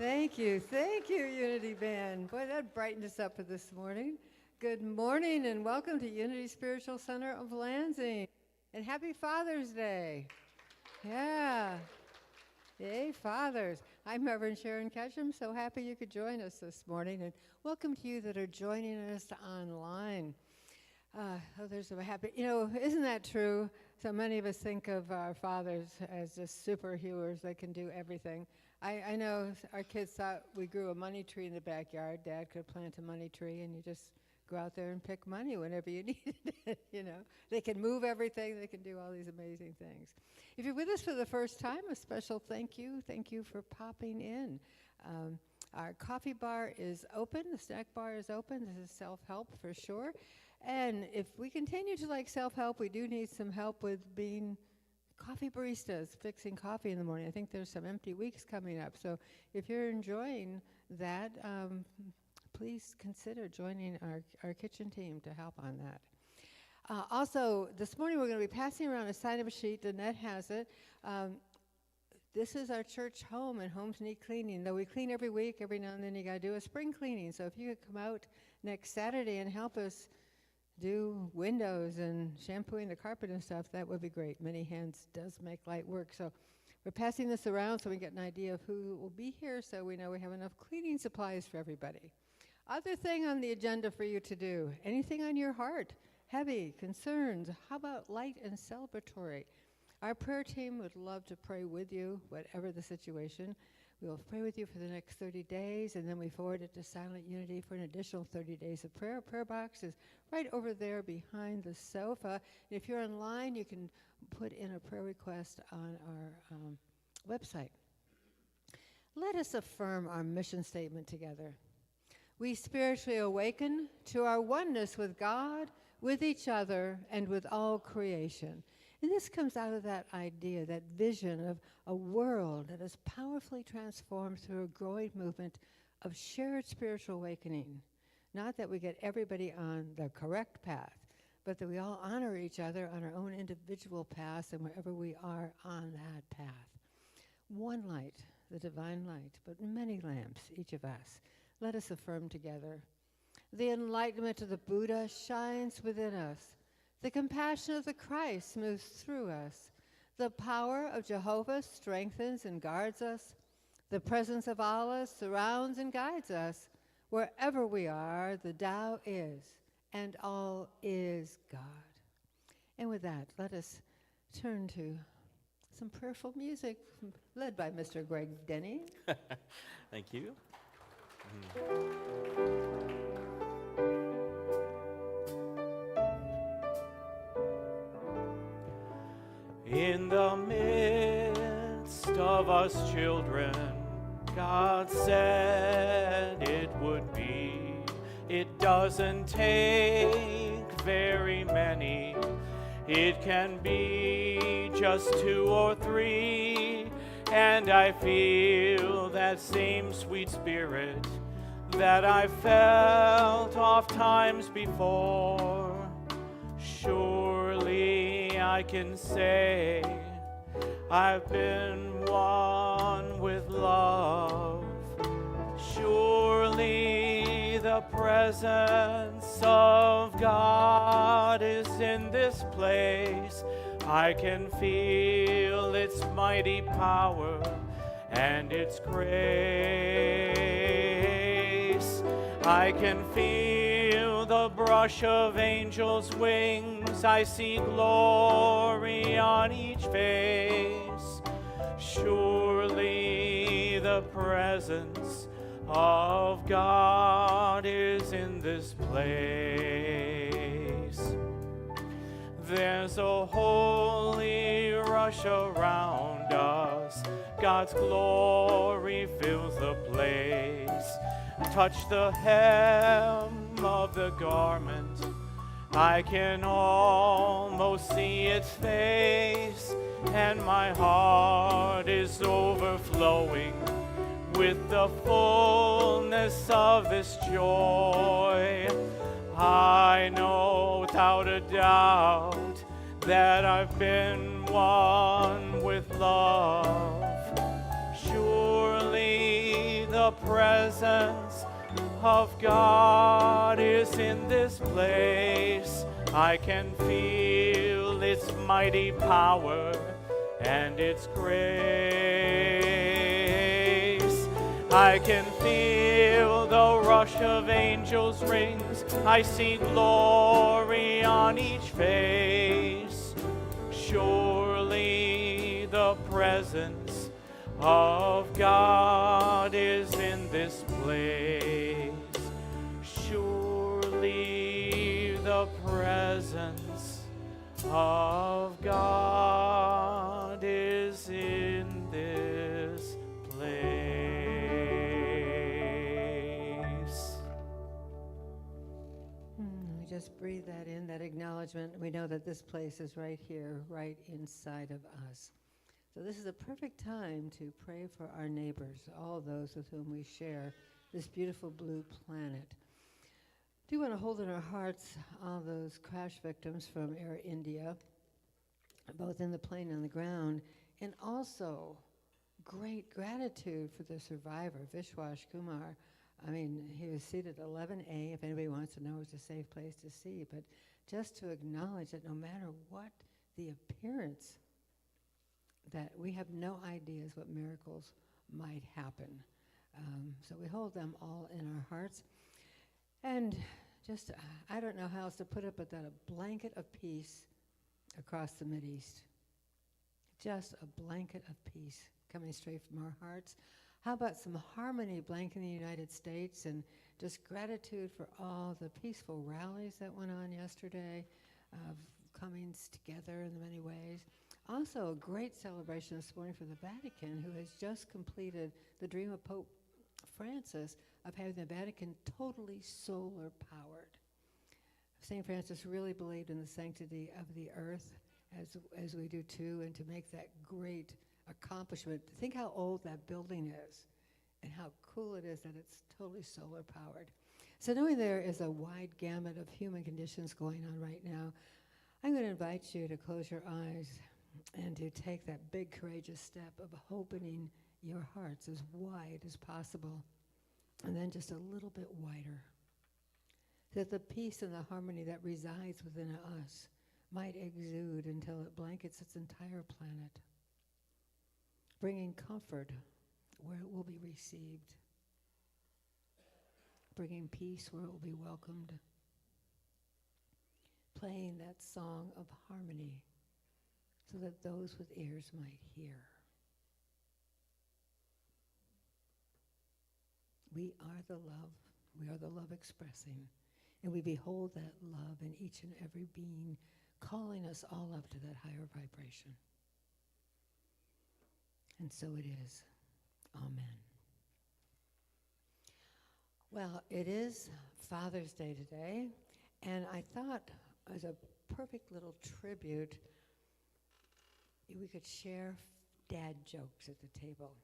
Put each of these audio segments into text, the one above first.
Thank you, Unity Band. Boy, that brightened us up for this morning. Good morning and welcome to Unity Spiritual Center of Lansing. And happy Father's Day. Yeah. Yay, fathers. I'm Reverend Sharon Ketchum, so happy you could join us this morning. And welcome to you that are joining us online. Others are happy. You know, isn't that true? So many of us think of our fathers as just superheroes that can do everything. I know our kids thought we grew a money tree in the backyard. Dad could plant a money tree and you just go out there and pick money whenever you needed it, you know. They can move everything. They can do all these amazing things. If you're with us for the first time, a special thank you. Thank you for popping in. Our coffee bar is open. The snack bar is open. This is self-help for sure. And if we continue to like self-help, we do need some help with being coffee baristas, fixing coffee in the morning. I think there's some empty weeks coming up. So if you're enjoying that, please consider joining our kitchen team to help on that. Also, this morning we're going to be passing around a sign-up sheet. Annette has it. This is our church home, and homes need cleaning. Though we clean every week, every now and then you got to do a spring cleaning. So if you could come out next Saturday and help us do windows and shampooing the carpet and stuff, that would be great. Many hands does make light work. So we're passing this around so we get an idea of who will be here, so we know we have enough cleaning supplies for everybody. Other thing on the agenda for you to do, anything on your heart, heavy, concerns, how about light and celebratory? Our prayer team would love to pray with you, whatever the situation. We will pray with you for the next 30 days, and then we forward it to Silent Unity for an additional 30 days of prayer. Our prayer box is right over there behind the sofa. And if you're online, you can put in a prayer request on our website. Let us affirm our mission statement together. We spiritually awaken to our oneness with God, with each other, and with all creation. And this comes out of that idea, that vision of a world that is powerfully transformed through a growing movement of shared spiritual awakening. Not that we get everybody on the correct path, but that we all honor each other on our own individual paths and wherever we are on that path. One light, the divine light, but many lamps, each of us. Let us affirm together. The enlightenment of the Buddha shines within us. The compassion of the Christ moves through us. The power of Jehovah strengthens and guards us. The presence of Allah surrounds and guides us. Wherever we are, the Tao is, and all is God. And with that, let us turn to some prayerful music led by Mr. Greg Denny. Thank you. In the midst of us children, God said it would be. It doesn't take very many. It can be just 2 or 3. And I feel that same sweet spirit that I felt oft times before. Surely I can say I've been one with love. Surely the presence of God is in this place. I can feel its mighty power and its grace. I can feel the brush of angels' wings. I see glory on each face. Surely the presence of God is in this place. There's a holy rush around us. God's glory fills the place. Touch the hem of the garment. I can almost see its face, and my heart is overflowing with the fullness of this joy. I know without a doubt that I've been one with love. Surely the the presence of God is in this place. I can feel its mighty power and its grace. I can feel the rush of angels' rings. I see glory on each face. Surely the presence of God is in this place. Surely the presence of God is in this place. We just breathe that in, that acknowledgement. We know that this place is right here, right inside of us. So this is a perfect time to pray for our neighbors, all those with whom we share this beautiful blue planet. Do want to hold in our hearts all those crash victims from Air India, both in the plane and on the ground, and also great gratitude for the survivor, Vishwash Kumar. I mean, he was seated 11A, if anybody wants to know, it's a safe place to see, but just to acknowledge that no matter what the appearance, that we have no ideas what miracles might happen. So we hold them all in our hearts. And just, I don't know how else to put it, but that a blanket of peace across the Mideast. Just a blanket of peace coming straight from our hearts. How about some harmony blanketing the United States, and just gratitude for all the peaceful rallies that went on yesterday, of comings together in many ways. Also, a great celebration this morning for the Vatican, who has just completed the dream of Pope Francis of having the Vatican totally solar powered. St. Francis really believed in the sanctity of the earth, as we do too, and to make that great accomplishment. Think how old that building is and how cool it is that it's totally solar powered. So knowing there is a wide gamut of human conditions going on right now, I'm going to invite you to close your eyes and to take that big courageous step of opening your hearts as wide as possible, and then just a little bit wider, that the peace and the harmony that resides within us might exude until it blankets its entire planet, bringing comfort where it will be received, bringing peace where it will be welcomed, playing that song of harmony so that those with ears might hear. We are the love. We are the love expressing. And we behold that love in each and every being, calling us all up to that higher vibration. And so it is. Amen. Well, it is Father's Day today, and I thought as a perfect little tribute, we could share dad jokes at the table.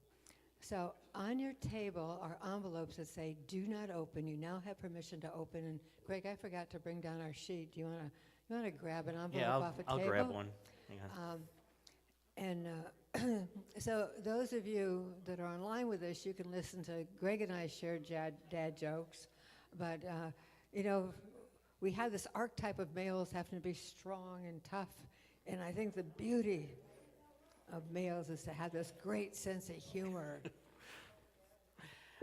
So on your table are envelopes that say, do not open. You now have permission to open. And Greg, I forgot to bring down our sheet. Do you want to grab an envelope off a table? I'll grab one. So those of you that are online with us, you can listen to Greg and I share dad jokes. But, we have this archetype of males having to be strong and tough. And I think the beauty of males is to have this great sense of humor.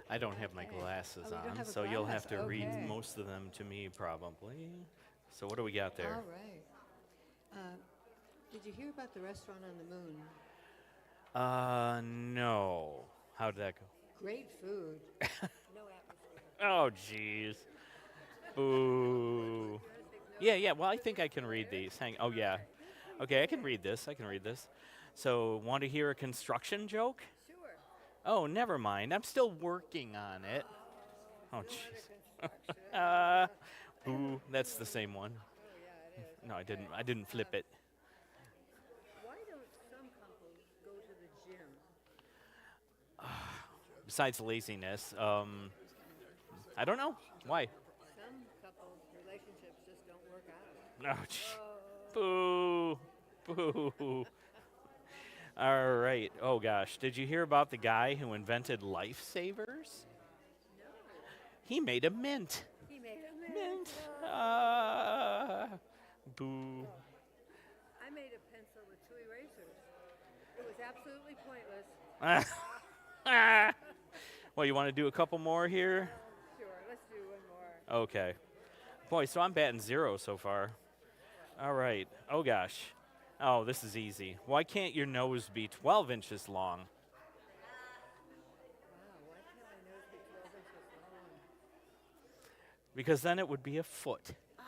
I don't have my glasses on, so you'll have to read most of them to me probably. So what do we got there? All right. Did you hear about the restaurant on the moon? No. How did that go? Great food. No atmosphere. Oh, jeez. Boo. Yeah, well, I think I can read these. Oh, yeah. Okay, I can read this. So, want to hear a construction joke? Sure. Oh, never mind. I'm still working on it. Oh, jeez. Boo. That's the same one. Oh, yeah, it is. No, I didn't flip it. Why don't some couples go to the gym? Besides laziness, I don't know. Why? Some couples' relationships just don't work out. Oh, jeez. Boo. Boo. All right. Oh, gosh. Did you hear about the guy who invented lifesavers? He made a mint. He made a Mint. Whoa. Boo. I made a pencil with 2 erasers. It was absolutely pointless. Well, you want to do a couple more here? Sure, let's do one more. Okay. Boy, so I'm batting 0 so far. All right. Oh, gosh. Oh, this is easy. Why can't your nose be 12 inches long? Wow, why can't my nose be 12 inches long? Because then it would be a foot. Oh.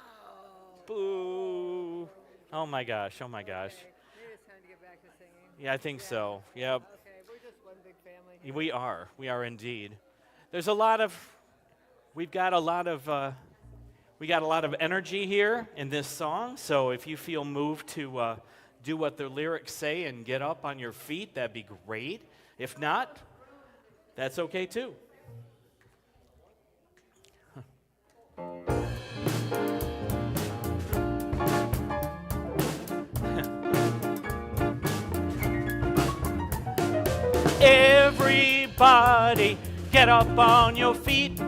Boo. Oh, my gosh. Oh, my gosh. Okay. Maybe it's time to get back to singing. Yeah, I think so. Yep. Okay, we're just one big family here. We are. We are indeed. There's a lot of, we got a lot of energy here in this song. So if you feel moved to do what the lyrics say and get up on your feet, that'd be great. If not, that's okay too. Everybody, get up on your feet.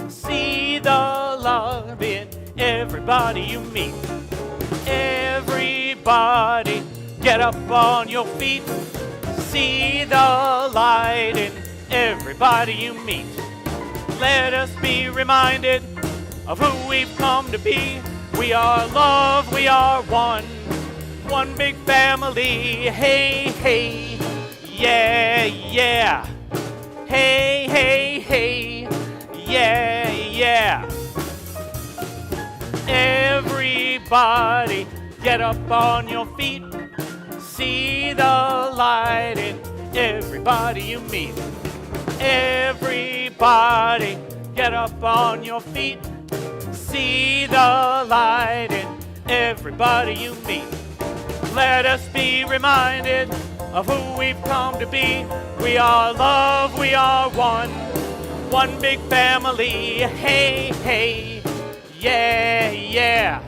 See the love in everybody you meet. Everybody, get up on your feet. See the light in everybody you meet. Let us be reminded of who we've come to be. We are love, we are one big family. Hey, hey, yeah, yeah. Hey, hey, hey, yeah, yeah. Everybody, get up on your feet. See the light in everybody you meet. Everybody, get up on your feet. See the light in everybody you meet. Let us be reminded of who we've come to be. We are love, we are one big family. Hey, hey, yeah, yeah.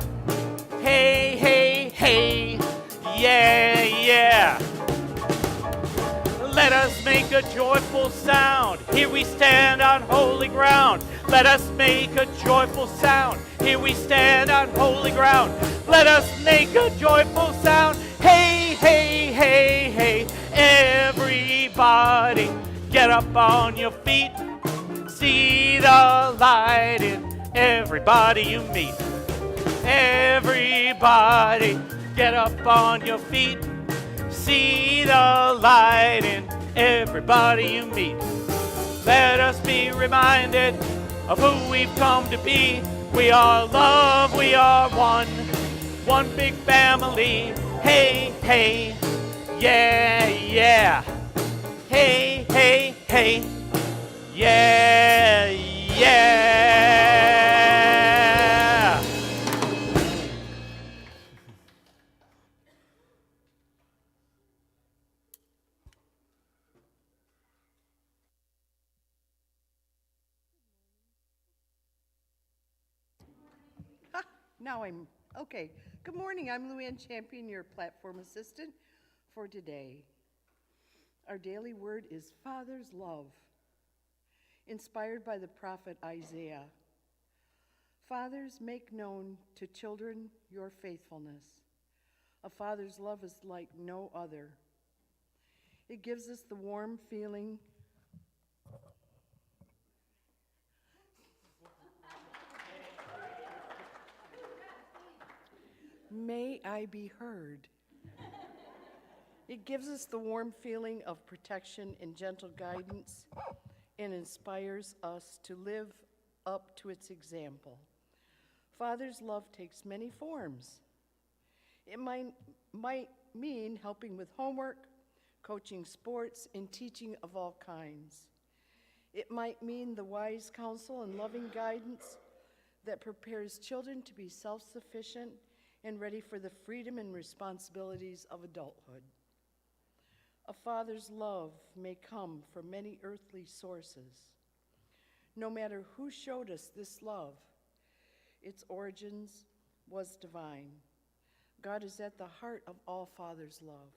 Hey, hey, hey, yeah, yeah. Let us make a joyful sound. Here we stand on holy ground. Let us make a joyful sound. Here we stand on holy ground. Let us make a joyful sound. Hey, hey, hey, hey. Everybody, get up on your feet. See the light in everybody you meet. Everybody, get up on your feet. See the light in everybody you meet. Let us be reminded of who we've come to be. We are love, we are one big family. Hey, hey, yeah, yeah. Hey, hey, hey, yeah, yeah. Now I'm, okay. Good morning, I'm LuAnne Champion, your platform assistant for today. Our daily word is Father's love, inspired by the prophet Isaiah. Fathers, make known to children your faithfulness. A father's love is like no other. It gives us the warm feeling May I be heard. It gives us the warm feeling of protection and gentle guidance and inspires us to live up to its example. Father's love takes many forms. It might mean helping with homework, coaching sports, and teaching of all kinds. It might mean the wise counsel and loving guidance that prepares children to be self-sufficient and ready for the freedom and responsibilities of adulthood. A father's love may come from many earthly sources. No matter who showed us this love, its origins was divine. God is at the heart of all fathers' love.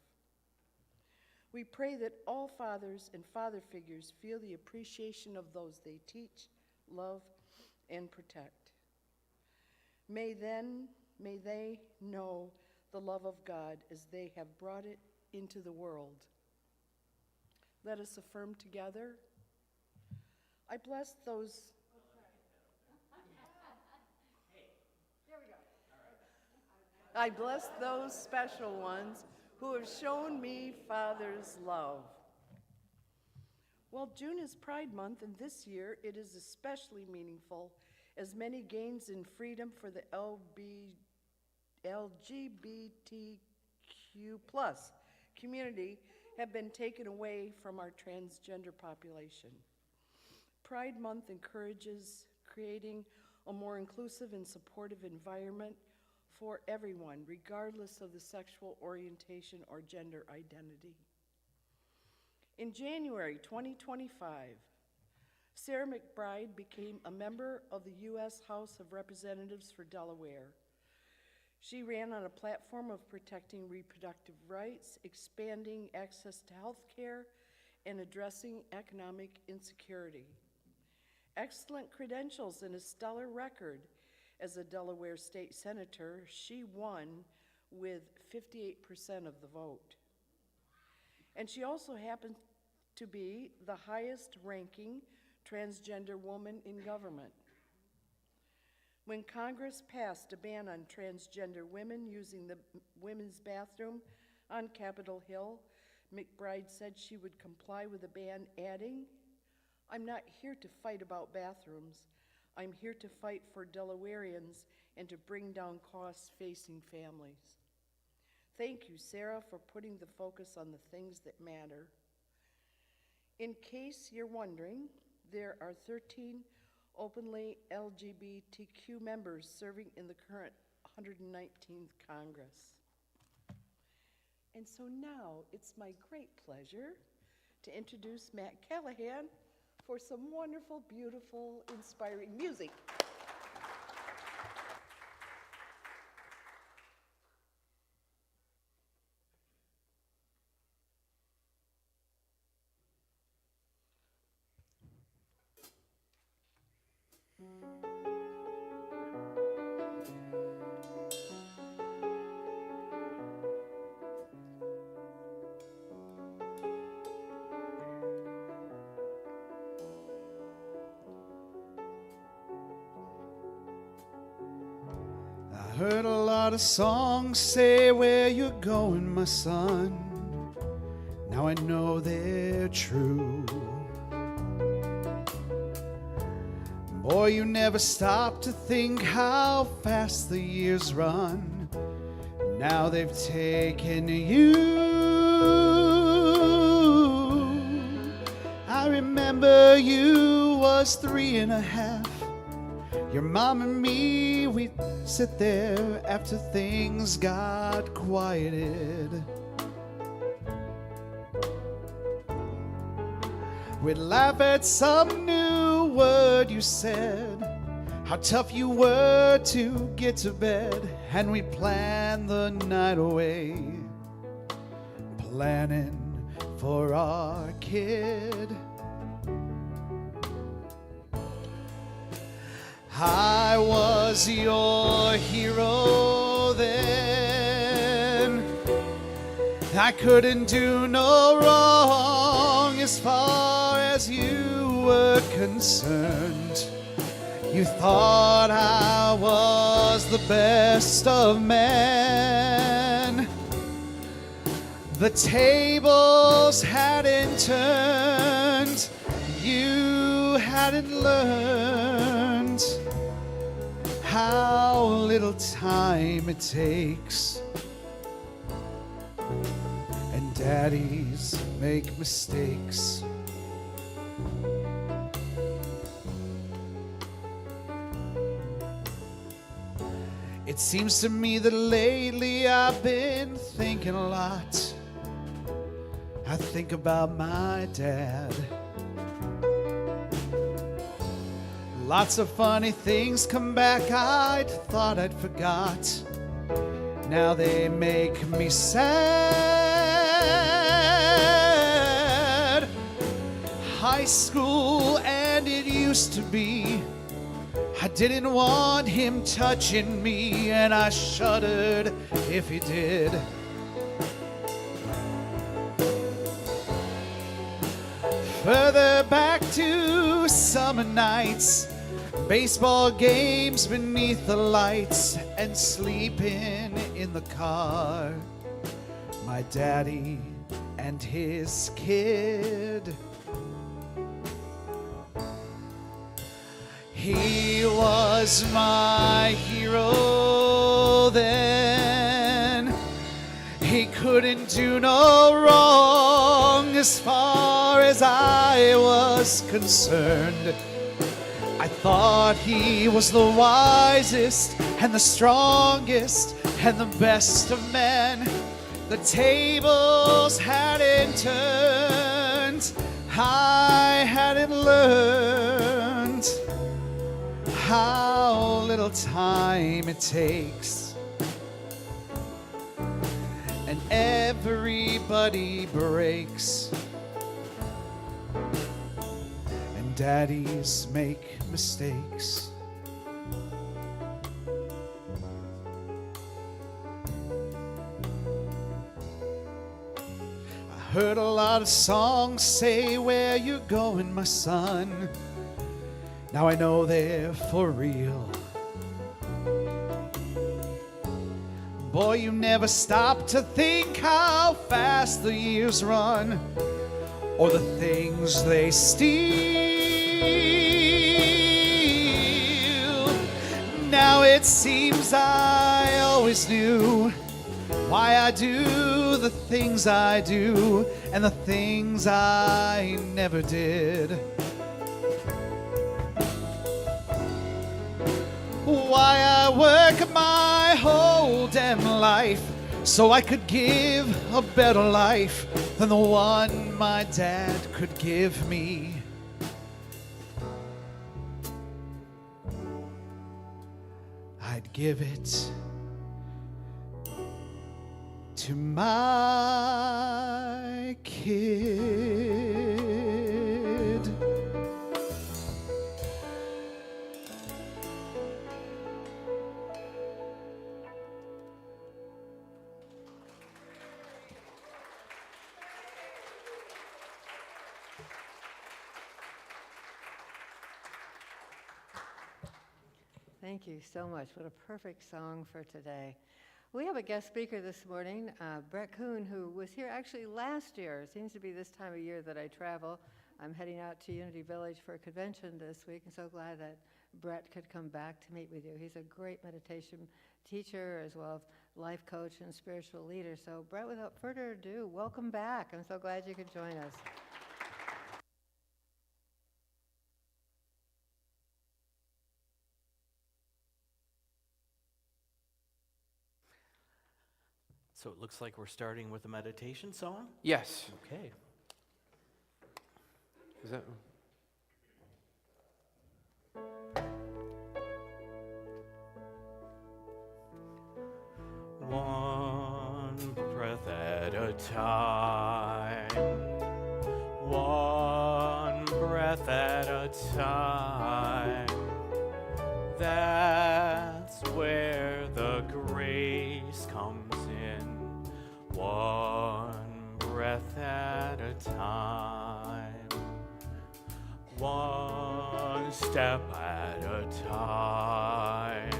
We pray that all fathers and father figures feel the appreciation of those they teach, love, and protect. May they know the love of God as they have brought it into the world. Let us affirm together. I bless those. I bless those special ones who have shown me Father's love. Well, June is Pride Month, and this year it is especially meaningful as many gains in freedom for the LGBTQ+ community have been taken away from our transgender population. Pride Month encourages creating a more inclusive and supportive environment for everyone, regardless of the sexual orientation or gender identity. In January 2025, Sarah McBride became a member of the U.S. House of Representatives for Delaware. She ran on a platform of protecting reproductive rights, expanding access to health care, and addressing economic insecurity. Excellent credentials and a stellar record as a Delaware state senator, she won with 58% of the vote. And she also happened to be the highest ranking transgender woman in government. When Congress passed a ban on transgender women using the women's bathroom on Capitol Hill, McBride said she would comply with the ban, adding, "I'm not here to fight about bathrooms. I'm here to fight for Delawareans and to bring down costs facing families." Thank you, Sarah, for putting the focus on the things that matter. In case you're wondering, there are 13 openly LGBTQ members serving in the current 119th Congress. And so now it's my great pleasure to introduce Matt Callahan for some wonderful, beautiful, inspiring music. I heard a lot of songs say where you're going, my son. Now I know they're true. Boy, you never stop to think how fast the years run. Now they've taken you. I remember you was 3.5. Your mom and me, we'd sit there after things got quieted. We'd laugh at some new word you said, how tough you were to get to bed, and we'd plan the night away, planning for our kid. I was your hero then. I couldn't do no wrong as far as you were concerned. You thought I was the best of men. The tables hadn't turned. You hadn't learned how little time it takes, and daddies make mistakes. It seems to me that lately I've been thinking a lot. I think about my dad. Lots of funny things come back I'd thought I'd forgot. Now they make me sad. high school, and it used to be I didn't want him touching me, and I shuddered if he did. Further back to summer nights, baseball games beneath the lights, and sleeping in the car. My daddy and his kid. He was my hero then. He couldn't do no wrong as far as I was concerned. I thought he was the wisest and the strongest and the best of men. The tables hadn't turned. I hadn't learned how little time it takes, and everybody breaks, and daddies make mistakes. I heard a lot of songs say, "Where you going, my son?" Now I know they're for real. Boy, you never stop to think how fast the years run, or the things they steal. Now it seems I always knew why I do the things I do, and the things I never did. Why I work my whole damn life so I could give a better life than the one my dad could give me. I'd give it to my kid. Thank you so much. What a perfect song for today. We have a guest speaker this morning, Brett Koon, who was here actually last year. It seems to be this time of year that I travel. I'm heading out to Unity Village for a convention this week, and so glad that Brett could come back to meet with you. He's a great meditation teacher as well as life coach and spiritual leader. So Brett, without further ado, welcome back. I'm so glad you could join us. So it looks like we're starting with a meditation song? Yes. Okay. Is that? One breath at a time. One breath at a time. That's where the grace comes in. One breath at a time. One step at a time.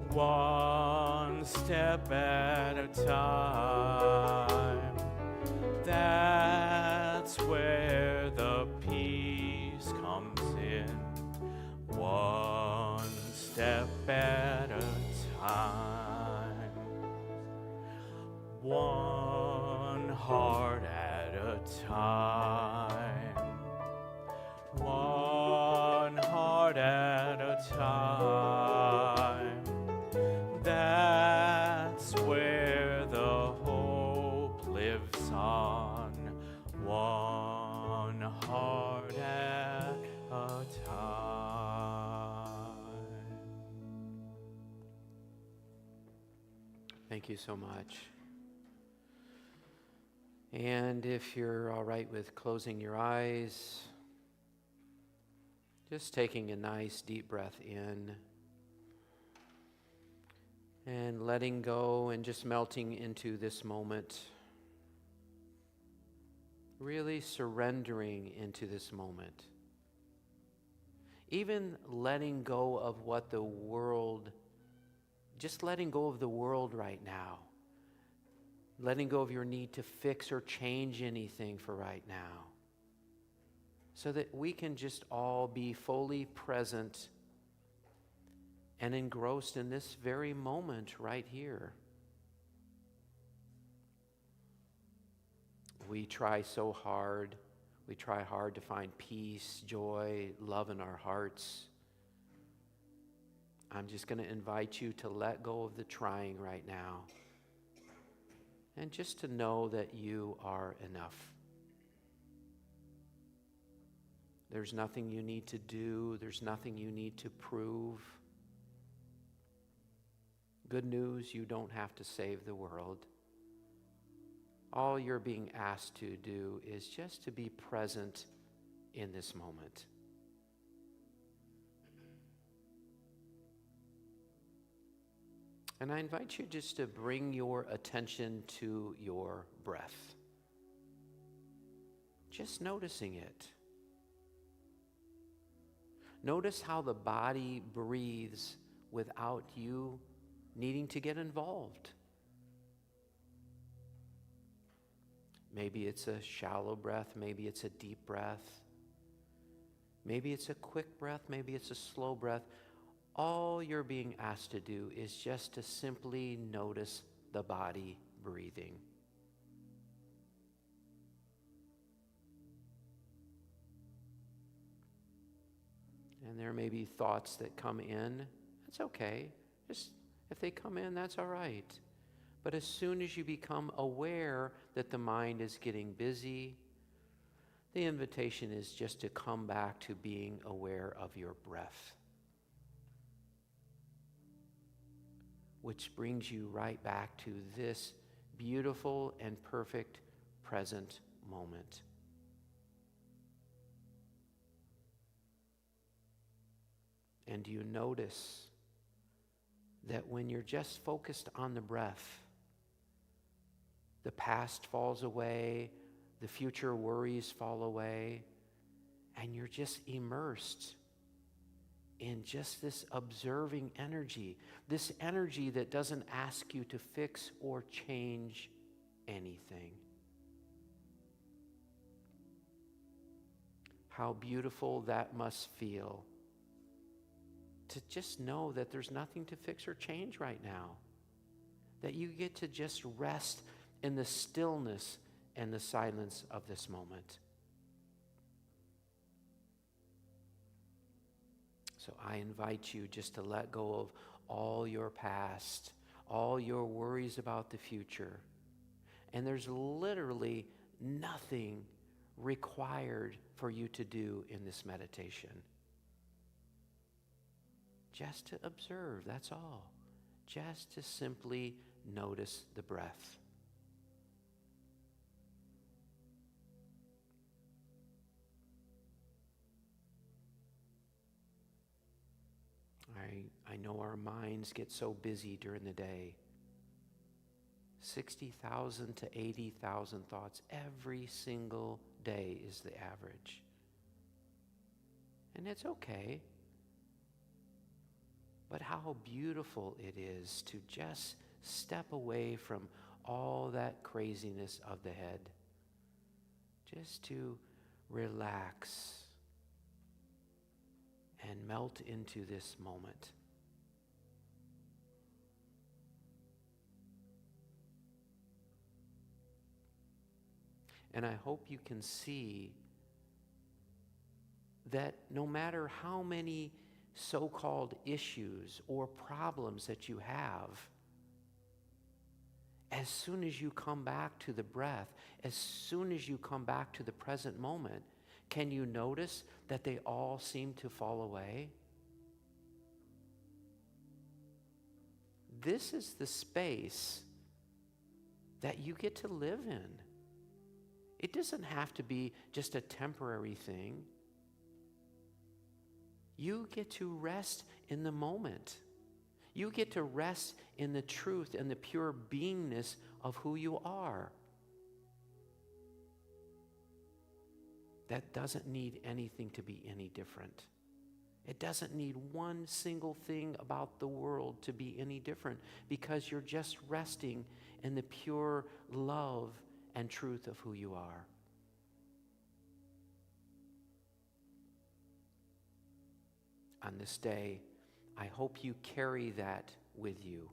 One step at a time. That's where the peace comes in. One step at a time. One heart at a time. One heart at a time. That's where the hope lives on. One heart at a time. Thank you so much. And if you're all right with closing your eyes, just taking a nice deep breath in and letting go and just melting into this moment. Really surrendering into this moment. Even letting go of what the world, just letting go of the world right now. Letting go of your need to fix or change anything for right now. So that we can just all be fully present and engrossed in this very moment right here. We try so hard. We try hard to find peace, joy, love in our hearts. I'm just going to invite you to let go of the trying right now. And just to know that you are enough. There's nothing you need to do. There's nothing you need to prove. Good news, you don't have to save the world. All you're being asked to do is just to be present in this moment. And I invite you just to bring your attention to your breath. Just noticing it. Notice how the body breathes without you needing to get involved. Maybe it's a shallow breath, maybe it's a deep breath. Maybe it's a quick breath, maybe it's a slow breath. All you're being asked to do is just to simply notice the body breathing. And there may be thoughts that come in. That's okay. Just if they come in, that's all right. But as soon as you become aware that the mind is getting busy, the invitation is just to come back to being aware of your breath. Which brings you right back to this beautiful and perfect present moment. And do you notice that when you're just focused on the breath, the past falls away, the future worries fall away, and you're just immersed in just this observing energy, this energy that doesn't ask you to fix or change anything. How beautiful that must feel to just know that there's nothing to fix or change right now, that you get to just rest in the stillness and the silence of this moment. So I invite you just to let go of all your past, all your worries about the future. And there's literally nothing required for you to do in this meditation. Just to observe, that's all. Just to simply notice the breath. I know our minds get so busy during the day. 60,000 to 80,000 thoughts every single day is the average. And it's okay. But how beautiful it is to just step away from all that craziness of the head. Just to relax and melt into this moment. And I hope you can see that no matter how many so-called issues or problems that you have, as soon as you come back to the breath, as soon as you come back to the present moment, can you notice that they all seem to fall away? This is the space that you get to live in. It doesn't have to be just a temporary thing. You get to rest in the moment. You get to rest in the truth and the pure beingness of who you are. That doesn't need anything to be any different. It doesn't need one single thing about the world to be any different, because you're just resting in the pure love and truth of who you are. On this day, I hope you carry that with you,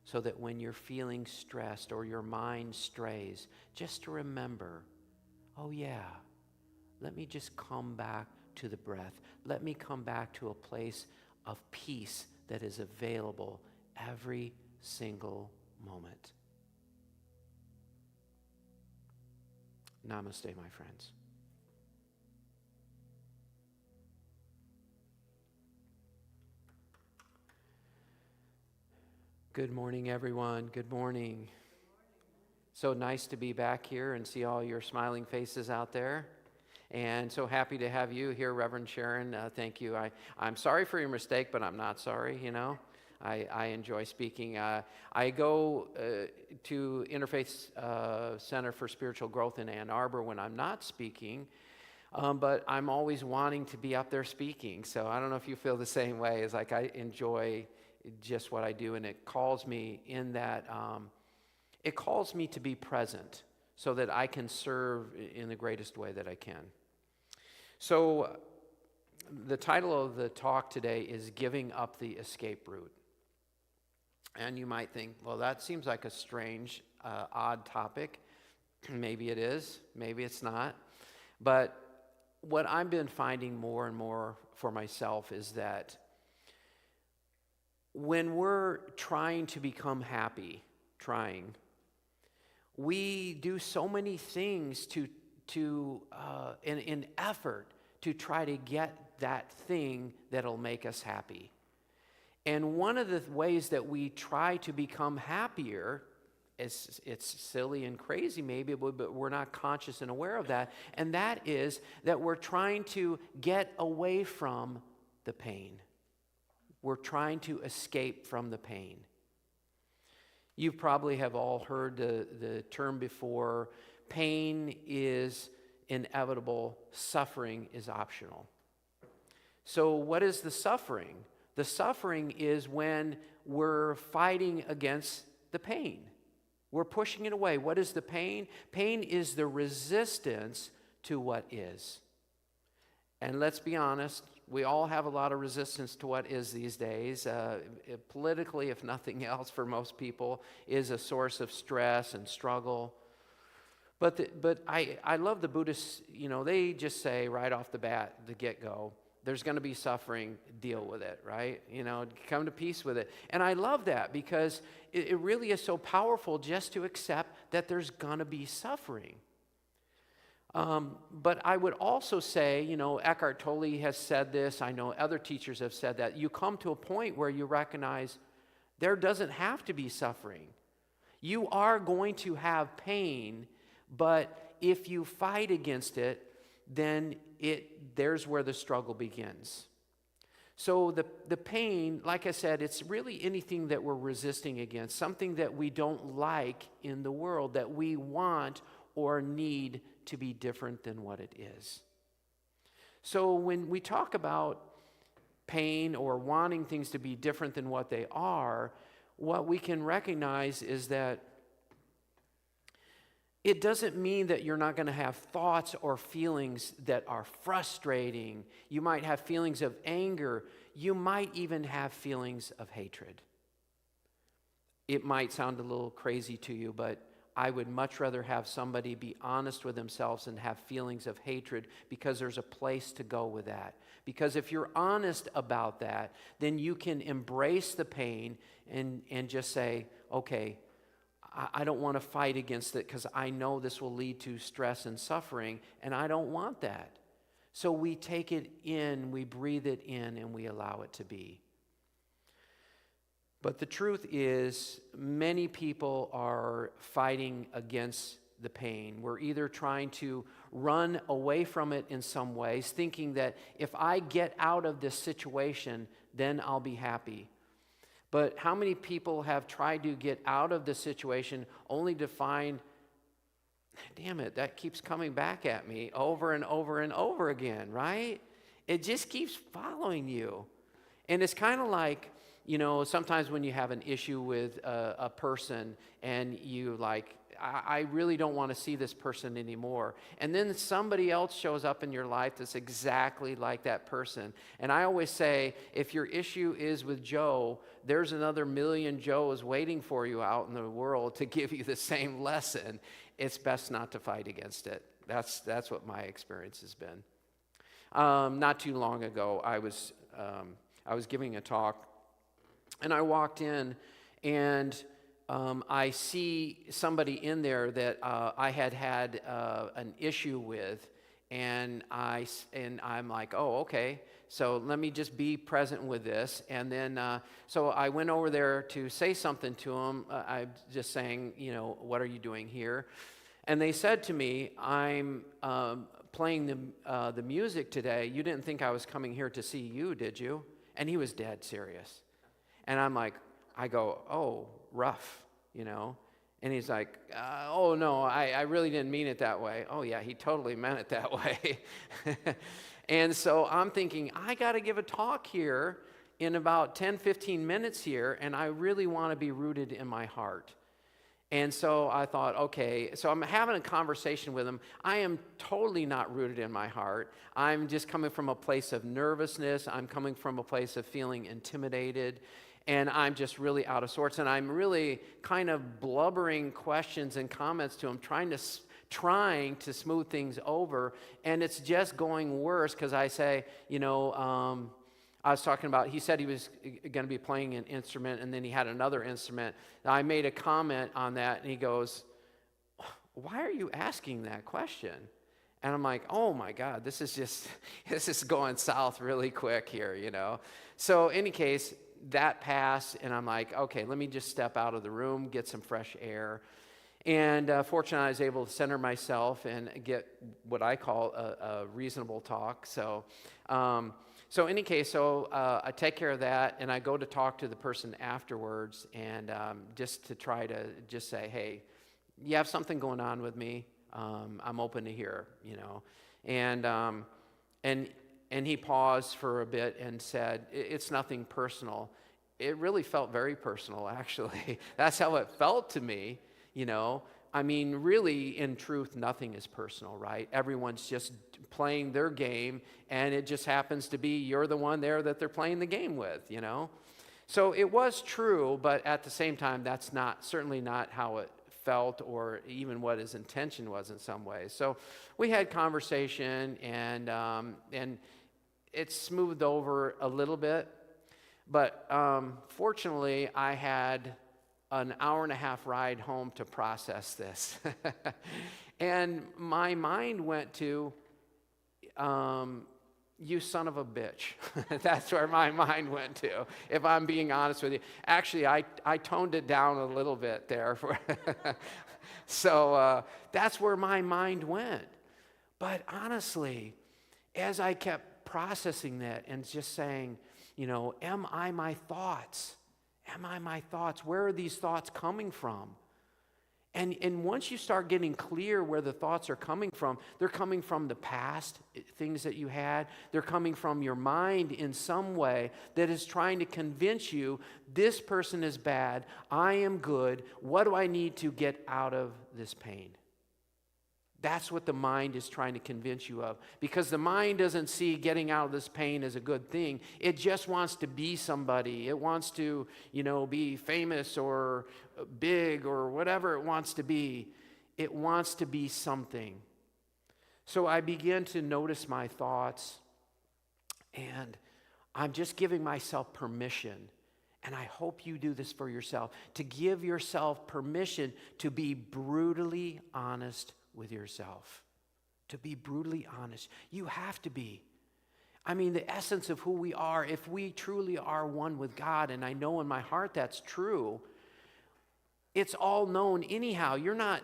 so that when you're feeling stressed or your mind strays, just to remember, oh yeah, let me just come back to the breath. Let me come back to a place of peace that is available every single moment. Namaste, my friends. Good morning, everyone. Good morning. So nice to be back here and see all your smiling faces out there. And so happy to have you here, Reverend Sharon. Thank you. I'm sorry for your mistake, but I'm not sorry, you know. I enjoy speaking. I go to Interfaith Center for Spiritual Growth in Ann Arbor when I'm not speaking, but I'm always wanting to be up there speaking. So I don't know if you feel the same way. It's like I enjoy just what I do, and it calls me in that, it calls me to be present so that I can serve in the greatest way that I can. So the title of the talk today is Giving Up the Escape Route. And you might think, well, that seems like a strange, odd topic. Maybe it is, maybe it's not. But what I've been finding more and more for myself is that when we're trying to become happy, we do so many things in effort to try to get that thing that'll make us happy. And one of the ways that we try to become happier, it's silly and crazy maybe, but we're not conscious and aware of that, and that is that we're trying to get away from the pain. We're trying to escape from the pain. You probably have all heard the term before, pain is inevitable, suffering is optional. So what is the suffering? The suffering is when we're fighting against the pain. We're pushing it away. What is the pain? Pain is the resistance to what is. And let's be honest, we all have a lot of resistance to what is these days. Politically, if nothing else, for most people, is a source of stress and struggle. But I love the Buddhists, they just say right off the bat, the get-go, there's going to be suffering, deal with it, right? Come to peace with it. And I love that because it really is so powerful just to accept that there's going to be suffering. But I would also say, Eckhart Tolle has said this, I know other teachers have said that, you come to a point where you recognize there doesn't have to be suffering. You are going to have pain, but if you fight against it, then there's where the struggle begins. So the pain, like I said, it's really anything that we're resisting against, something that we don't like in the world, that we want or need to be different than what it is. So when we talk about pain or wanting things to be different than what they are, what we can recognize is that it doesn't mean that you're not going to have thoughts or feelings that are frustrating. You might have feelings of anger. You might even have feelings of hatred. It might sound a little crazy to you, but I would much rather have somebody be honest with themselves and have feelings of hatred, because there's a place to go with that. Because if you're honest about that, then you can embrace the pain and just say, okay, I don't want to fight against it because I know this will lead to stress and suffering, and I don't want that. So we take it in, we breathe it in, and we allow it to be. But the truth is, many people are fighting against the pain. We're either trying to run away from it in some ways, thinking that if I get out of this situation, then I'll be happy. But how many people have tried to get out of the situation only to find, damn it, that keeps coming back at me over and over and over again, right? It just keeps following you. And it's kind of like, sometimes when you have an issue with a person and you like, I really don't want to see this person anymore. And then somebody else shows up in your life that's exactly like that person. And I always say, if your issue is with Joe, there's another million Joes waiting for you out in the world to give you the same lesson. It's best not to fight against it. That's what my experience has been. Not too long ago, I was giving a talk, and I walked in, and I see somebody in there that I had an issue with, and I'm like, oh, okay. So let me just be present with this. And then, so I went over there to say something to him. I'm just saying, what are you doing here? And they said to me, I'm playing the music today. You didn't think I was coming here to see you, did you? And he was dead serious. And I go, oh, rough, And he's like, oh, no, I really didn't mean it that way. Oh, yeah, he totally meant it that way. And so I'm thinking, I got to give a talk here in about 10, 15 minutes here, and I really want to be rooted in my heart. And so I thought, okay, so I'm having a conversation with him. I am totally not rooted in my heart. I'm just coming from a place of nervousness. I'm coming from a place of feeling intimidated. And I'm just really out of sorts. And I'm really kind of blubbering questions and comments to him, trying to smooth things over. And it's just going worse because I say, I was talking about, he said he was going to be playing an instrument, and then he had another instrument. I made a comment on that, and he goes, why are you asking that question? And I'm like, oh my God, this is going south really quick here, So in any case, that passed, and I'm like, okay, let me just step out of the room, get some fresh air. And fortunately, I was able to center myself and get what I call a reasonable talk. So in any case, I take care of that, and I go to talk to the person afterwards, and just to try to just say, hey, you have something going on with me. I'm open to hear, And he paused for a bit and said, it's nothing personal. It really felt very personal, actually. That's how it felt to me, I mean, really, in truth, nothing is personal, right? Everyone's just playing their game, and it just happens to be you're the one there that they're playing the game with, So it was true, but at the same time, that's certainly not how it felt or even what his intention was in some ways. So we had conversation, and it smoothed over a little bit. But fortunately, I had an hour-and-a-half ride home to process this. And my mind went to, you son of a bitch. That's where my mind went to, if I'm being honest with you. Actually, I toned it down a little bit there. So that's where my mind went. But honestly, as I kept processing that and just saying, am I my thoughts? Am I my thoughts? Where are these thoughts coming from? And once you start getting clear where the thoughts are coming from, they're coming from the past, things that you had. They're coming from your mind in some way that is trying to convince you, this person is bad, I am good, what do I need to get out of this pain? That's what the mind is trying to convince you of. Because the mind doesn't see getting out of this pain as a good thing. It just wants to be somebody. It wants to, be famous or big or whatever it wants to be. It wants to be something. So I begin to notice my thoughts, and I'm just giving myself permission. And I hope you do this for yourself, to give yourself permission to be brutally honest with yourself. To be brutally honest. You have to be. I mean, the essence of who we are, if we truly are one with God, and I know in my heart that's true, it's all known anyhow. You're not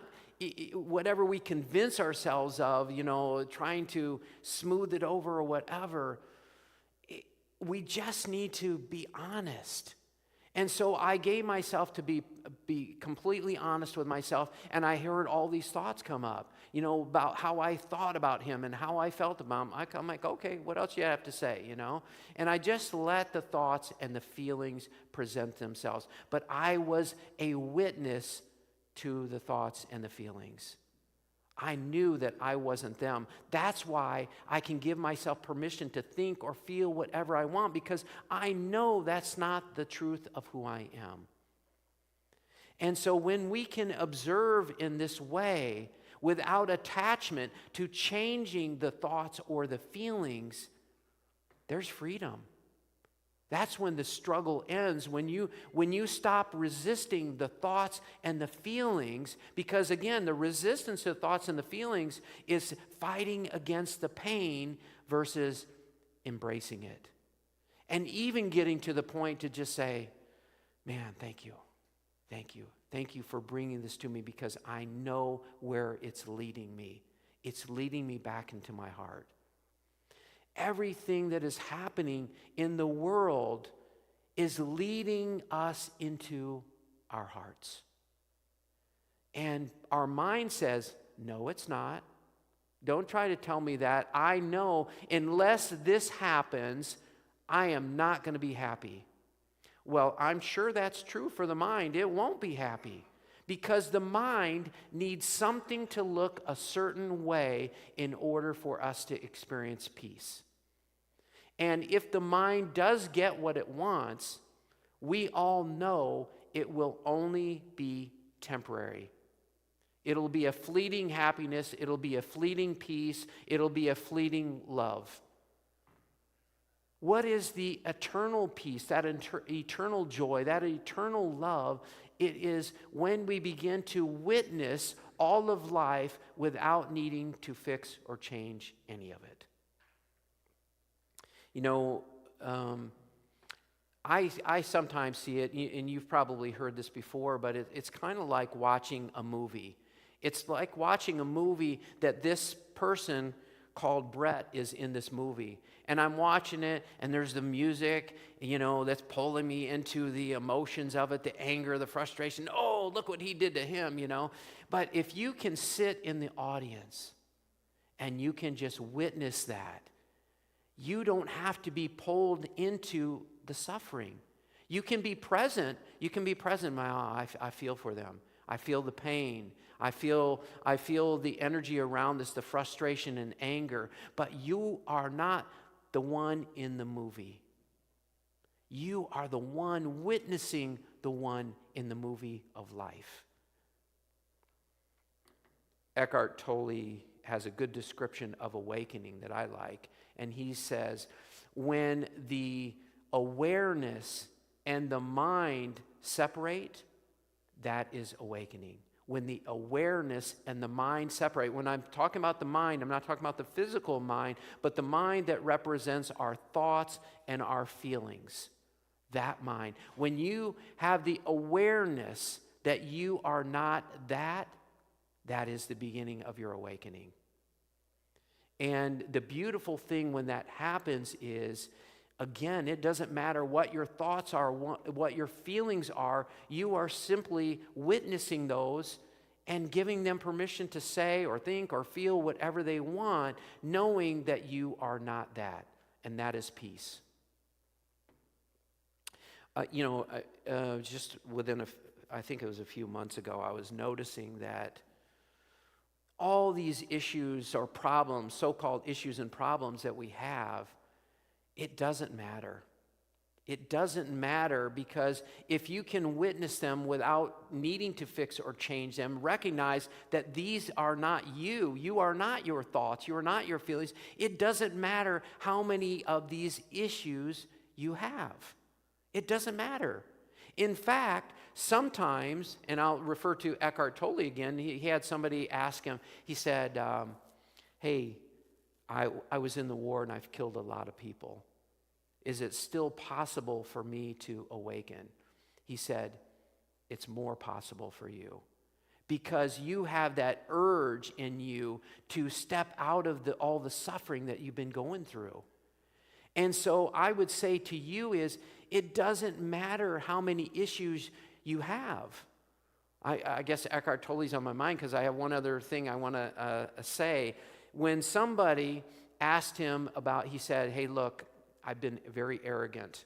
whatever we convince ourselves of, trying to smooth it over or whatever. We just need to be honest. And so I gave myself to be completely honest with myself, and I heard all these thoughts come up, about how I thought about him and how I felt about him. I'm like, okay, what else you have to say, And I just let the thoughts and the feelings present themselves. But I was a witness to the thoughts and the feelings. I knew that I wasn't them. That's why I can give myself permission to think or feel whatever I want, because I know that's not the truth of who I am. And so when we can observe in this way, without attachment to changing the thoughts or the feelings, there's freedom. That's when the struggle ends, when you stop resisting the thoughts and the feelings, because again, the resistance to the thoughts and the feelings is fighting against the pain versus embracing it. And even getting to the point to just say, man, thank you. Thank you. Thank you for bringing this to me, because I know where it's leading me. It's leading me back into my heart. Everything that is happening in the world is leading us into our hearts. And our mind says, no, it's not. Don't try to tell me that. I know unless this happens, I am not going to be happy. Well, I'm sure that's true for the mind. It won't be happy, because the mind needs something to look a certain way in order for us to experience peace. And if the mind does get what it wants, we all know it will only be temporary. It'll be a fleeting happiness. It'll be a fleeting peace. It'll be a fleeting love. What is the eternal peace, that eternal joy, that eternal love? It is when we begin to witness all of life without needing to fix or change any of it. I sometimes see it, and you've probably heard this before, but it's kind of like watching a movie. It's like watching a movie that this person called Brett is in this movie. And I'm watching it, and there's the music, that's pulling me into the emotions of it, the anger, the frustration. Oh, look what he did to him, But if you can sit in the audience and you can just witness that, you don't have to be pulled into the suffering. You can be present. You can be present. I feel for them. I feel the pain. I feel the energy around this, the frustration and anger. But you are not the one in the movie. You are the one witnessing the one in the movie of life. Eckhart Tolle has a good description of awakening that I like. And he says, when the awareness and the mind separate, that is awakening. When the awareness and the mind separate. When I'm talking about the mind, I'm not talking about the physical mind, but the mind that represents our thoughts and our feelings. That mind. When you have the awareness that you are not that, that is the beginning of your awakening. And the beautiful thing when that happens is, again, it doesn't matter what your thoughts are, what your feelings are. You are simply witnessing those and giving them permission to say or think or feel whatever they want, knowing that you are not that. And that is peace. Just within I think it was a few months ago, I was noticing that all these issues or problems, so-called issues and problems that we have, it doesn't matter. It doesn't matter, because if you can witness them without needing to fix or change them, recognize that these are not you. You are not your thoughts. You are not your feelings. It doesn't matter how many of these issues you have. It doesn't matter. In fact, sometimes, and I'll refer to Eckhart Tolle again, he had somebody ask him, he said, hey, I was in the war and I've killed a lot of people. Is it still possible for me to awaken? He said, it's more possible for you. because you have that urge in you to step out of all the suffering that you've been going through. And so I would say to you is, it doesn't matter how many issues you have. I guess Eckhart Tolle's on my mind because I have one other thing I want to say. When somebody asked him about, he said, hey, look, I've been very arrogant.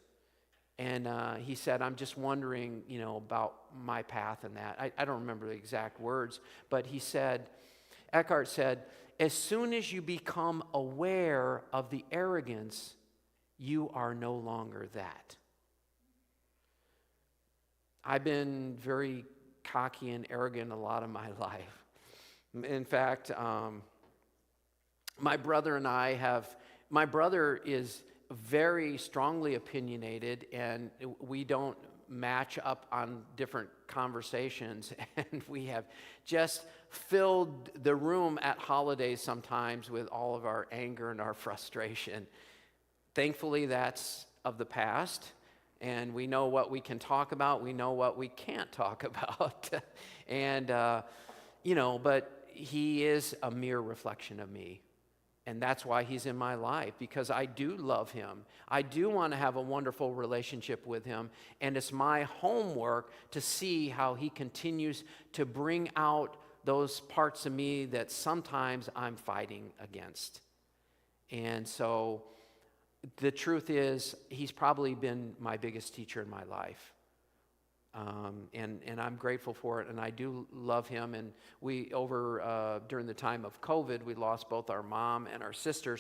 And he said, I'm just wondering, about my path and that. I don't remember the exact words, but he said, Eckhart said, as soon as you become aware of the arrogance, you are no longer that. I've been very cocky and arrogant a lot of my life. In fact, my brother and I my brother is very strongly opinionated, and we don't match up on different conversations, and we have just filled the room at holidays sometimes with all of our anger and our frustration. Thankfully, that's of the past, and we know what we can talk about, we know what we can't talk about, and, but he is a mere reflection of me. And that's why he's in my life, because I do love him. I do want to have a wonderful relationship with him. And it's my homework to see how he continues to bring out those parts of me that sometimes I'm fighting against. And so the truth is, he's probably been my biggest teacher in my life. And I'm grateful for it, and I do love him. And we, during the time of COVID, we lost both our mom and our sister.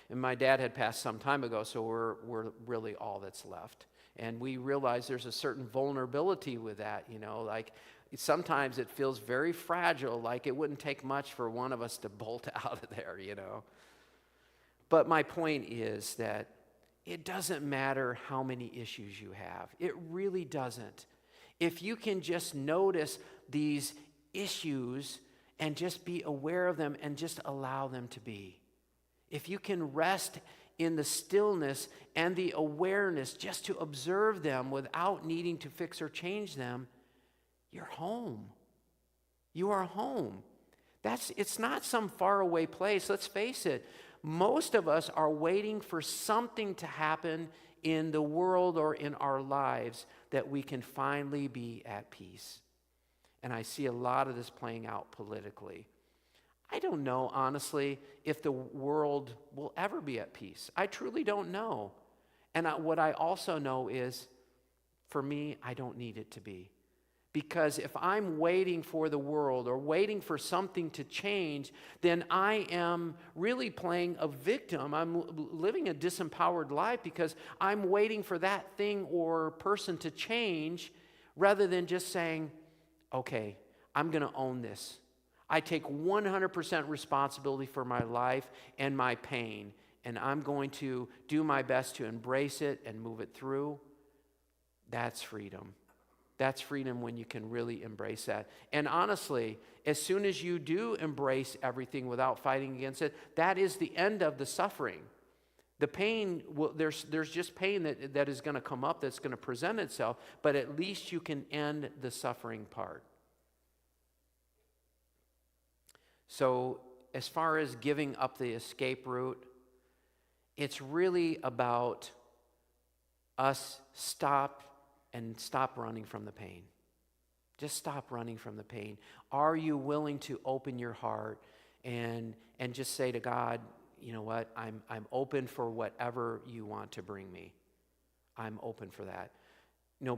And my dad had passed some time ago, so we're really all that's left. And we realize there's a certain vulnerability with that, like sometimes it feels very fragile, like it wouldn't take much for one of us to bolt out of there, But my point is that it doesn't matter how many issues you have. It really doesn't. If you can just notice these issues and just be aware of them and just allow them to be. If you can rest in the stillness and the awareness just to observe them without needing to fix or change them, you're home. You are home. It's not some faraway place. Let's face it. Most of us are waiting for something to happen in the world or in our lives that we can finally be at peace. And I see a lot of this playing out politically. I don't know, honestly, if the world will ever be at peace. I truly don't know. And what I also know is, for me, I don't need it to be. Because if I'm waiting for the world or waiting for something to change, then I am really playing a victim. I'm living a disempowered life because I'm waiting for that thing or person to change rather than just saying, okay, I'm going to own this. I take 100% responsibility for my life and my pain, and I'm going to do my best to embrace it and move it through. That's freedom. That's freedom when you can really embrace that. And honestly, as soon as you do embrace everything without fighting against it, that is the end of the suffering. The pain, there's just pain that is going to come up, that's going to present itself, but at least you can end the suffering part. So as far as giving up the escape route, it's really about us stop running from the pain. Just stop running from the pain. Are you willing to open your heart and just say to God, you know what, I'm open for whatever you want to bring me. I'm open for that.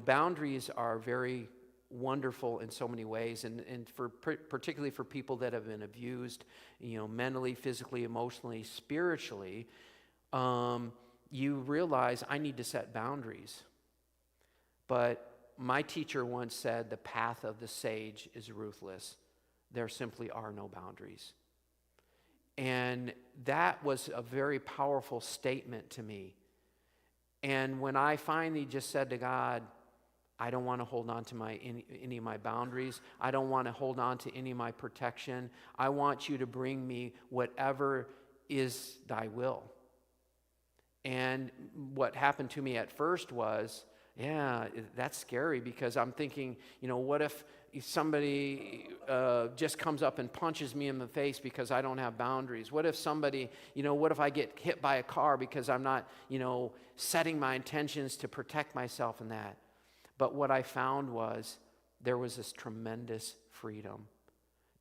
Boundaries are very wonderful in so many ways, and particularly for people that have been abused, mentally, physically, emotionally, spiritually, you realize I need to set boundaries. But my teacher once said, the path of the sage is ruthless. There simply are no boundaries. And that was a very powerful statement to me. And when I finally just said to God, I don't want to hold on to any of my boundaries. I don't want to hold on to any of my protection. I want you to bring me whatever is thy will. And what happened to me at first was, Yeah, that's scary because I'm thinking, what if somebody just comes up and punches me in the face because I don't have boundaries? What if somebody, what if I get hit by a car because I'm not, setting my intentions to protect myself in that? But what I found was there was this tremendous freedom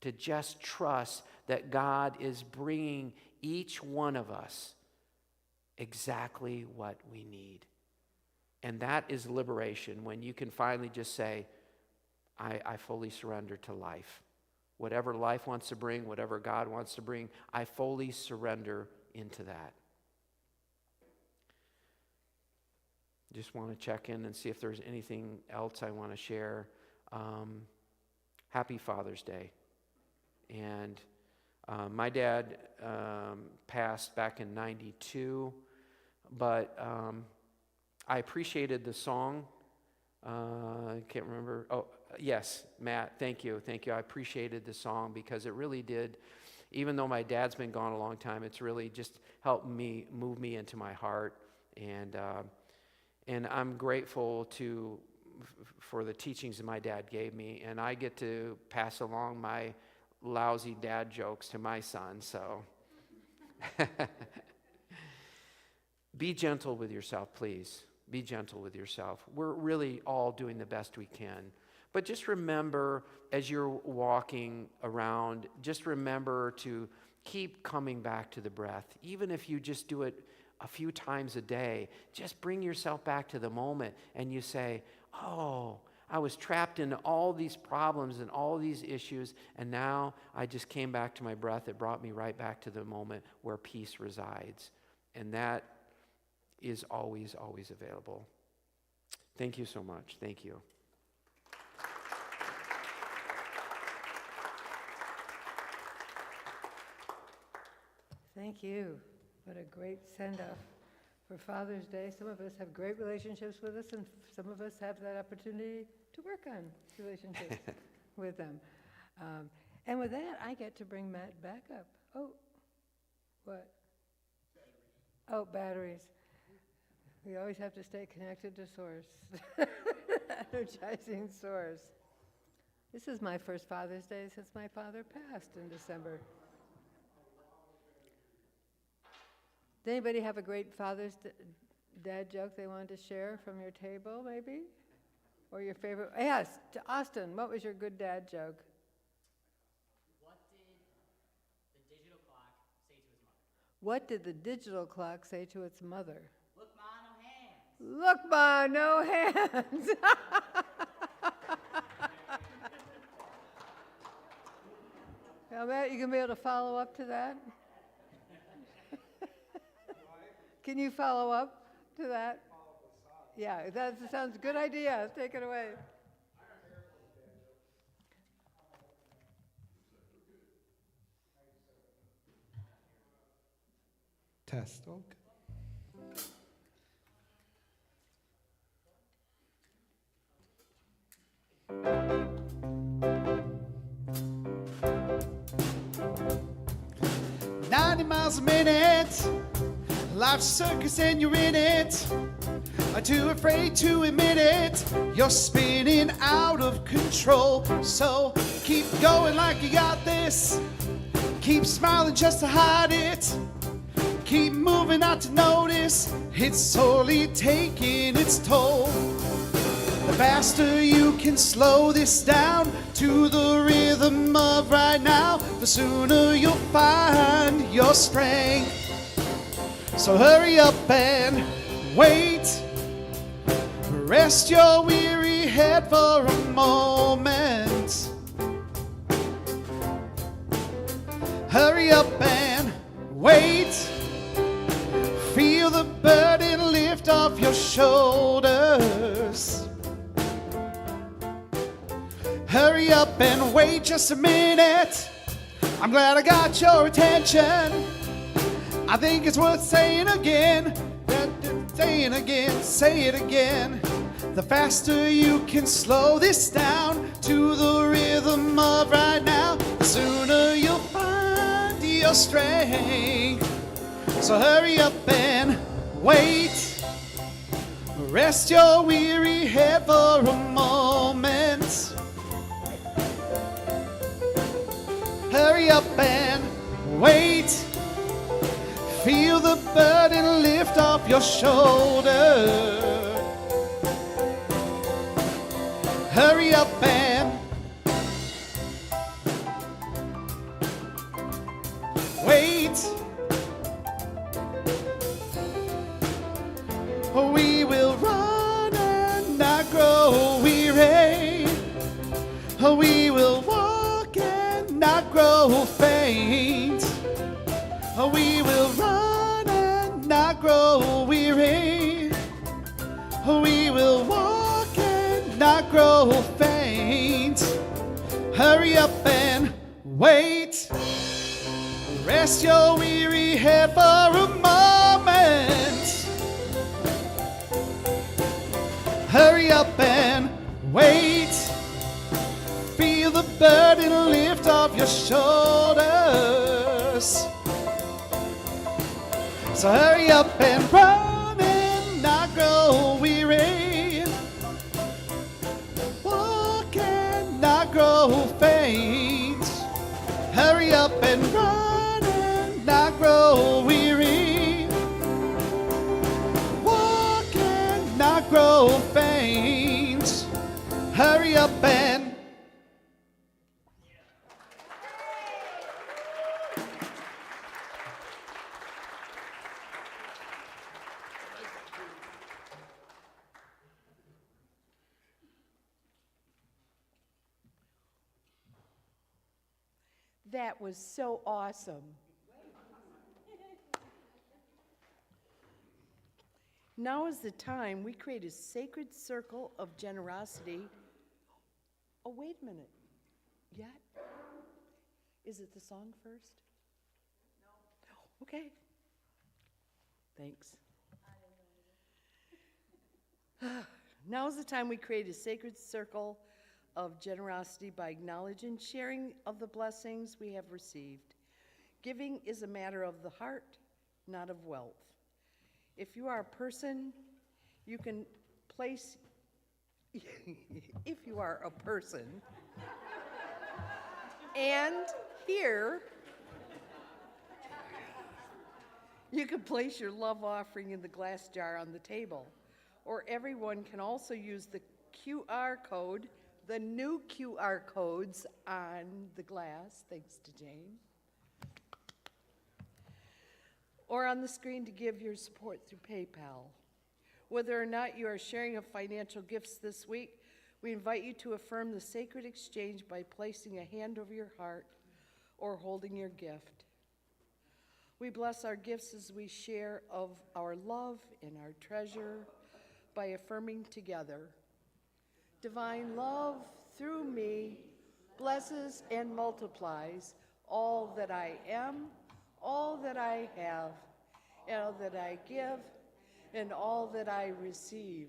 to just trust that God is bringing each one of us exactly what we need. And that is liberation, when you can finally just say, I fully surrender to life. Whatever life wants to bring, whatever God wants to bring, I fully surrender into that. Just want to check in and see if there's anything else I want to share. Happy Father's Day. And my dad passed back in 92, but I appreciated the song. I can't remember. Oh, yes, Matt, thank you. I appreciated the song because it really did, even though my dad's been gone a long time, it's really just helped me, move me into my heart. And I'm grateful for the teachings that my dad gave me, and I get to pass along my lousy dad jokes to my son, so. Be gentle with yourself, please. Be gentle with yourself. We're really all doing the best we can. But just remember, as you're walking around, just remember to keep coming back to the breath. Even if you just do it a few times a day, just bring yourself back to the moment and you say, oh, I was trapped in all these problems and all these issues, and now I just came back to my breath. It brought me right back to the moment where peace resides. And that is always, always available. Thank you so much. Thank you. Thank you. What a great send-off for Father's Day. Some of us have great relationships with us, and some of us have that opportunity to work on relationships with them. And with that, I get to bring Matt back up. Oh, what? Oh, batteries. We always have to stay connected to source. Energizing source. This is my first Father's Day since my father passed in December. Does anybody have a great Father's Dad joke they wanted to share from your table, maybe? Or your favorite? Yes, to Austin, what was your good dad joke? What did the digital clock say to its mother? What did the digital clock say to its mother? Look, Ma, no hands. Look, Ma, no hands. Now, Matt, you gonna be able to follow up to that? Can you follow up to that? Yeah, that sounds a good idea. Take it away. Test. Okay. Miles a minute, life's a circus and you're in it. Are too afraid to admit it. You're spinning out of control. So keep going like you got this. Keep smiling just to hide it. Keep moving not to notice. It's sorely taking its toll. The faster you can slow this down to the rhythm of right now, the sooner you'll find your strength. So hurry up and wait. Rest your weary head for a moment. Hurry up and wait. Feel the burden lift off your shoulders. Hurry up and wait just a minute. I'm glad I got your attention. I think it's worth saying again. Saying again, say it again. The faster you can slow this down to the rhythm of right now, the sooner you'll find your strength. So hurry up and wait. Rest your weary head for a moment. Hurry up and wait. Feel the burden lift off your shoulder. Hurry up and wait. We will run and not grow weary. We will walk and not grow faint. We will run and not grow weary. We will walk and not grow faint. Hurry up and wait. Rest your weary head for a moment. Hurry up and wait. Feel the burden lift off your shoulders. So hurry up and run and not grow weary. Walk and not grow faint. Hurry up and run and not grow weary. Walk and not grow faint. Hurry up and That was so awesome. Now is the time we create a sacred circle of generosity. Oh, wait a minute. Yet? Is it the song first? No. Okay. Thanks. Now is the time we create a sacred circle of generosity by acknowledging and sharing of the blessings we have received. Giving is a matter of the heart, not of wealth. If you are a person, you can place, if you are a person, and here, you can place your love offering in the glass jar on the table. Or everyone can also use the QR code, the new QR codes on the glass, thanks to Jane, or on the screen to give your support through PayPal. Whether or not you are sharing of financial gifts this week, we invite you to affirm the sacred exchange by placing a hand over your heart or holding your gift. We bless our gifts as we share of our love and our treasure by affirming together. Divine love through me blesses and multiplies all that I am, all that I have, and all that I give, and all that I receive.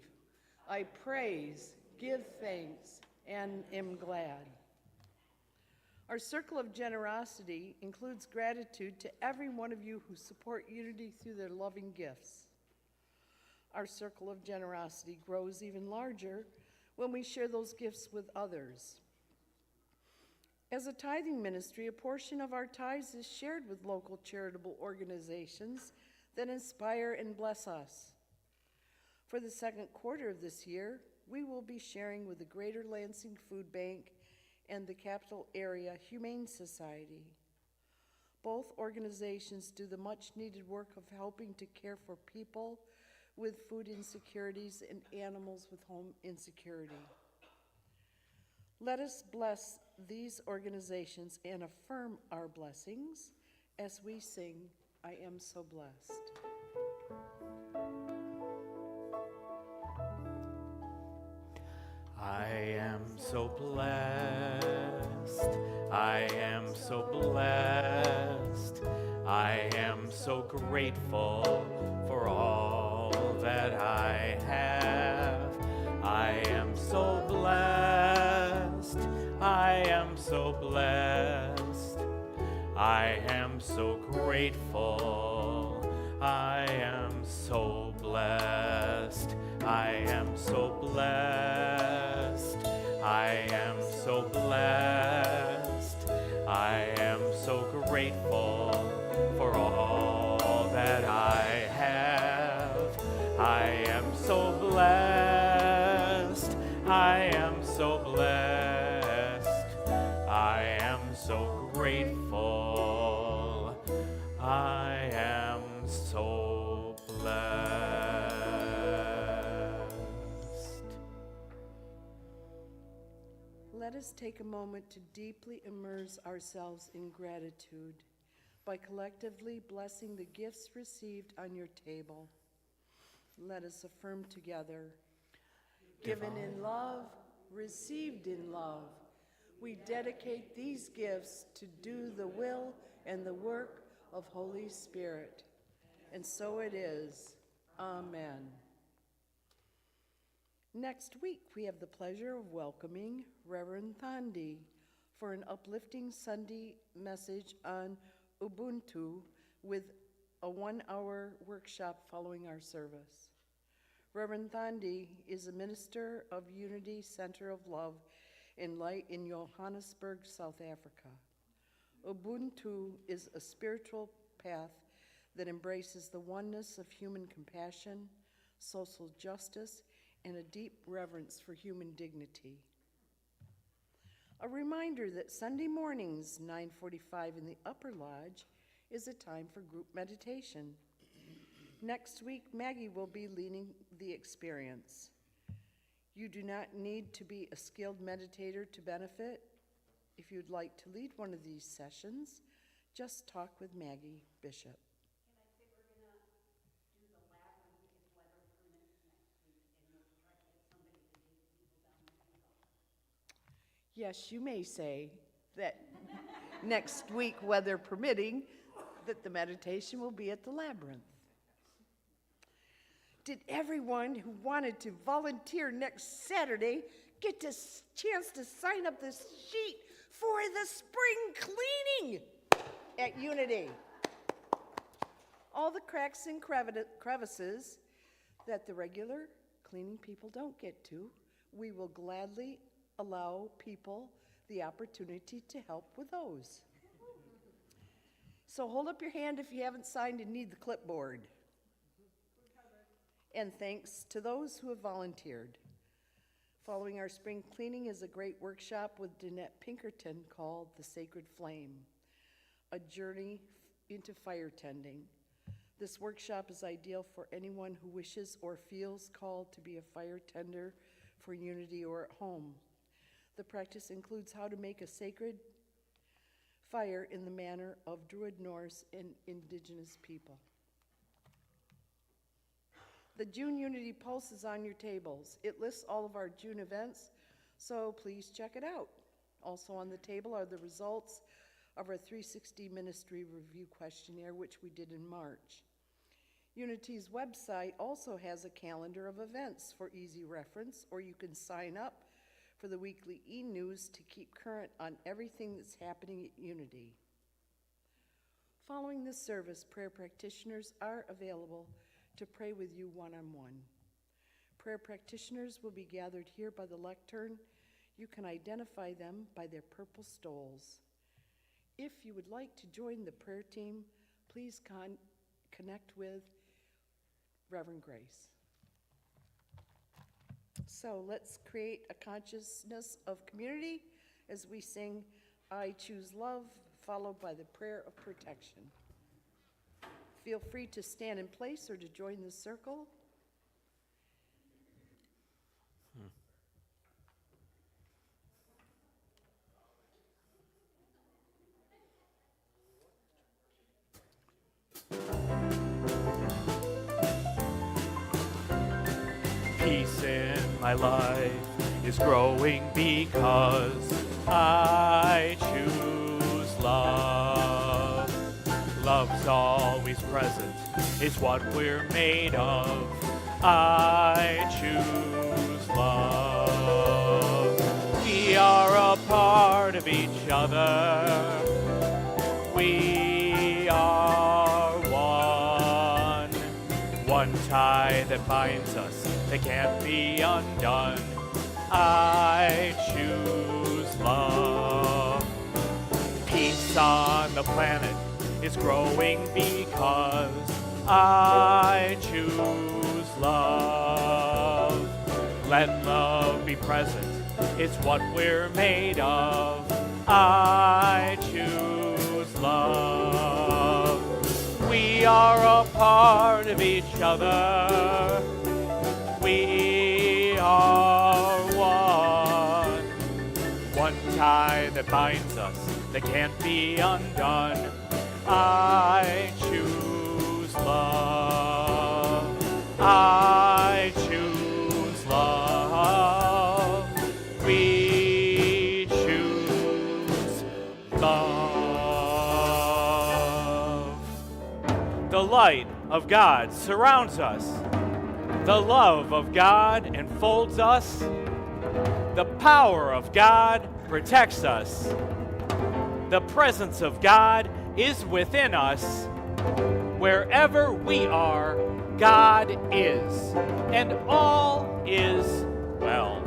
I praise, give thanks, and am glad. Our circle of generosity includes gratitude to every one of you who support Unity through their loving gifts. Our circle of generosity grows even larger when we share those gifts with others. As a tithing ministry, a portion of our tithes is shared with local charitable organizations that inspire and bless us. For the second quarter of this year, we will be sharing with the Greater Lansing Food Bank and the Capital Area Humane Society. Both organizations do the much-needed work of helping to care for people with food insecurities and animals with home insecurity. Let us bless these organizations and affirm our blessings as we sing, I Am So Blessed. I am so blessed. I am so blessed. I am so grateful for all that I have. I am so blessed. I am so blessed. I am so grateful. I am so blessed. I am so blessed. I am so blessed. I am so grateful for all that I have. I am so blessed. I am so blessed. I am so grateful. I am so blessed. Let us take a moment to deeply immerse ourselves in gratitude by collectively blessing the gifts received on your table. Let us affirm together, given in love, received in love. We dedicate these gifts to do the will and the work of Holy Spirit. And so it is. Amen. Next week, we have the pleasure of welcoming Reverend Thandi for an uplifting Sunday message on Ubuntu with a 1-hour workshop following our service. Reverend Thandi is a minister of Unity Center of Love and Light in Johannesburg, South Africa. Ubuntu is a spiritual path that embraces the oneness of human compassion, social justice, and a deep reverence for human dignity. A reminder that Sunday mornings, 9:45 in the Upper Lodge, is a time for group meditation. Next week, Maggie will be leading the experience. You do not need to be a skilled meditator to benefit. If you'd like to lead one of these sessions, just talk with Maggie Bishop. Yes, you may say that next week, weather permitting, that the meditation will be at the Labyrinth. Did everyone who wanted to volunteer next Saturday get a chance to sign up this sheet for the spring cleaning at Unity? All the cracks and crevices that the regular cleaning people don't get to, we will gladly allow people the opportunity to help with those. So hold up your hand if you haven't signed and need the clipboard. And thanks to those who have volunteered. Following our spring cleaning is a great workshop with Danette Pinkerton called The Sacred Flame, a journey into fire tending. This workshop is ideal for anyone who wishes or feels called to be a fire tender for Unity or at home. The practice includes how to make a sacred fire in the manner of Druid, Norse, and Indigenous people. The June Unity Pulse is on your tables. It lists all of our June events, so please check it out. Also on the table are the results of our 360 Ministry Review Questionnaire, which we did in March. Unity's website also has a calendar of events for easy reference, or you can sign up for the weekly e-news to keep current on everything that's happening at Unity. Following this service, prayer practitioners are available to pray with you one-on-one. Prayer practitioners will be gathered here by the lectern. You can identify them by their purple stoles. If you would like to join the prayer team, please connect with Reverend Grace. So let's create a consciousness of community as we sing I Choose Love, followed by the prayer of protection. Feel free to stand in place or to join the circle. Peace in my life is growing because I choose love. Love's always present, it's what we're made of. I choose love. We are a part of each other. We are one. One tie that binds us that can't be undone. I choose love. Peace on the planet is growing because I choose love. Let love be present, it's what we're made of. I choose love. We are a part of each other. We are one. One tie that binds us that can't be undone. I choose love. I choose love. We choose love. The light of God surrounds us. The love of God enfolds us. The power of God protects us. The presence of God is within us. Wherever we are, God is, and all is well.